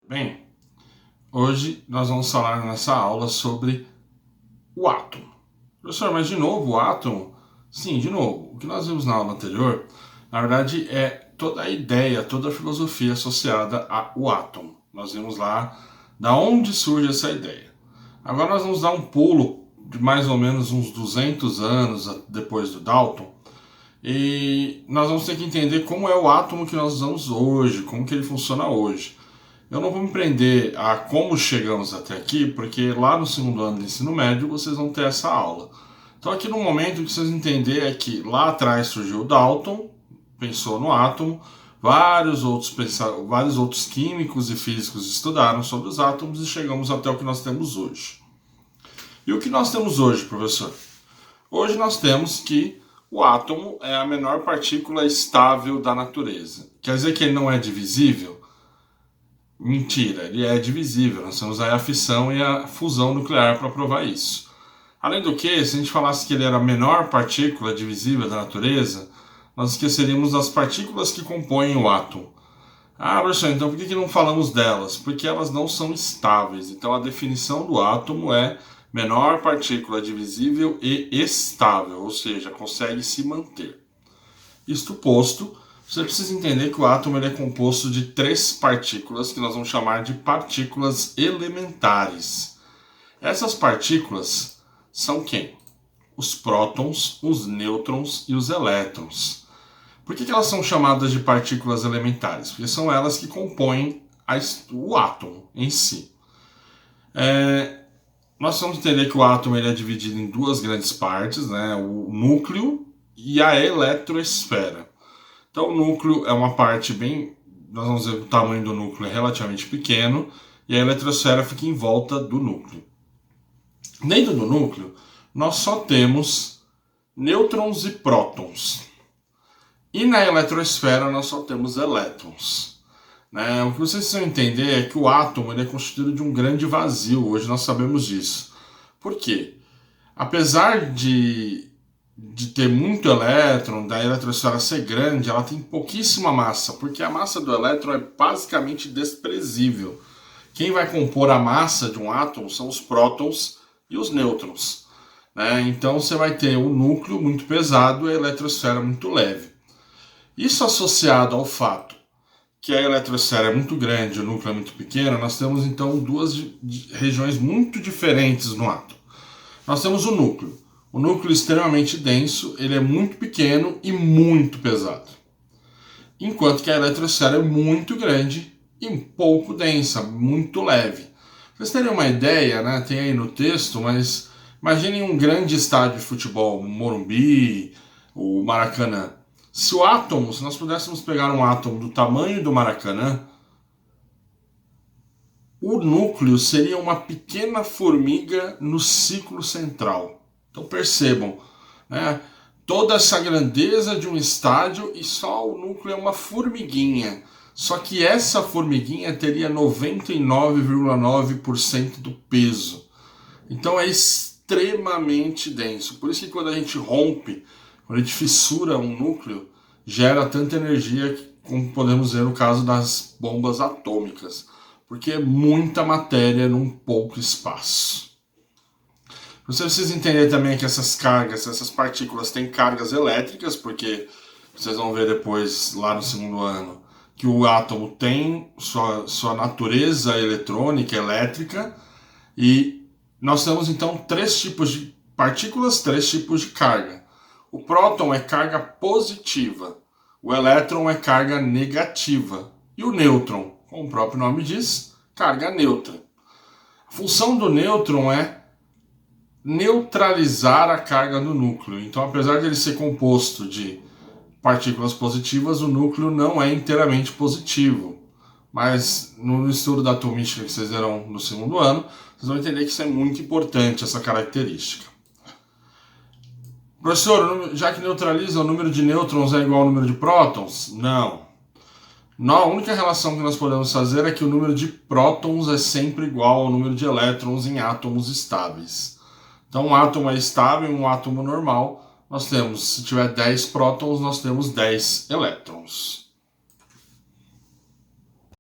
Bem, hoje nós vamos falar nessa aula sobre o átomo. Professor, mas de novo o átomo? Sim, de novo. O que nós vimos na aula anterior, na verdade, é toda a ideia, toda a filosofia associada ao átomo. Nós vimos lá da onde surge essa ideia. Agora nós vamos dar um pulo de mais ou menos uns 200 anos depois do Dalton, e nós vamos ter que entender como é o átomo que nós usamos hoje, como que ele funciona hoje. Eu não vou me prender a como chegamos até aqui, porque lá no segundo ano de ensino médio vocês vão ter essa aula. Então aqui no momento o que vocês entenderem é que lá atrás surgiu o Dalton, pensou no átomo, vários outros químicos e físicos estudaram sobre os átomos e chegamos até o que nós temos hoje. E o que nós temos hoje, professor? Hoje nós temos que o átomo é a menor partícula estável da natureza. Quer dizer que ele não é divisível? Mentira, ele é divisível. Nós temos aí a fissão e a fusão nuclear para provar isso. Além do que, se a gente falasse que ele era a menor partícula divisível da natureza, nós esqueceríamos das partículas que compõem o átomo. Ah, professor, então por que não falamos delas? Porque elas não são estáveis. Então a definição do átomo é menor partícula divisível e estável, ou seja, consegue se manter. Isto posto, você precisa entender que o átomo ele é composto de 3 partículas que nós vamos chamar de partículas elementares. Essas partículas são quem? Os prótons, os nêutrons e os elétrons. Por que elas são chamadas de partículas elementares? Porque são elas que compõem o átomo em si. Nós vamos entender que o átomo ele é dividido em 2 grandes partes, né? O núcleo e a eletroesfera. Então o núcleo é uma parte bem, nós vamos ver que o tamanho do núcleo é relativamente pequeno e a eletrosfera fica em volta do núcleo. Dentro do núcleo nós só temos nêutrons e prótons. E na eletroesfera nós só temos elétrons. O que vocês precisam entender é que o átomo ele é constituído de um grande vazio, hoje nós sabemos disso. Por quê? Apesar de ter muito elétron, da eletrosfera ser grande, ela tem pouquíssima massa, porque a massa do elétron é basicamente desprezível. Quem vai compor a massa de um átomo são os prótons e os nêutrons. Então você vai ter o núcleo muito pesado e a eletrosfera muito leve. Isso associado ao fato que a eletrosfera é muito grande e o núcleo é muito pequeno, nós temos então 2 regiões muito diferentes no átomo. Nós temos o núcleo. O núcleo é extremamente denso, ele é muito pequeno e muito pesado. Enquanto que a eletrosfera é muito grande e pouco densa, muito leve. Pra vocês terem uma ideia, tem aí no texto, mas imaginem um grande estádio de futebol, o Morumbi, o Maracanã. Se nós pudéssemos pegar um átomo do tamanho do Maracanã, o núcleo seria uma pequena formiga no ciclo central. Então percebam, toda essa grandeza de um estádio e só o núcleo é uma formiguinha. Só que essa formiguinha teria 99,9% do peso. Então é extremamente denso. Por isso que quando a gente rompe, quando a gente fissura um núcleo, gera tanta energia como podemos ver no caso das bombas atômicas. Porque é muita matéria num pouco espaço. Você precisa entender também que essas partículas têm cargas elétricas, porque vocês vão ver depois, lá no segundo ano, que o átomo tem sua natureza eletrônica, elétrica, e nós temos então 3 tipos de partículas, 3 tipos de carga. O próton é carga positiva, o elétron é carga negativa, e o nêutron, como o próprio nome diz, carga neutra. A função do nêutron é neutralizar a carga do núcleo. Então, apesar de ele ser composto de partículas positivas, o núcleo não é inteiramente positivo. Mas no estudo da atomística que vocês verão no segundo ano, vocês vão entender que isso é muito importante, essa característica. Professor, já que neutraliza, o número de nêutrons é igual ao número de prótons? Não. A única relação que nós podemos fazer é que o número de prótons é sempre igual ao número de elétrons em átomos estáveis. Então um átomo é estável, um átomo normal, nós temos, se tiver 10 prótons, nós temos 10 elétrons.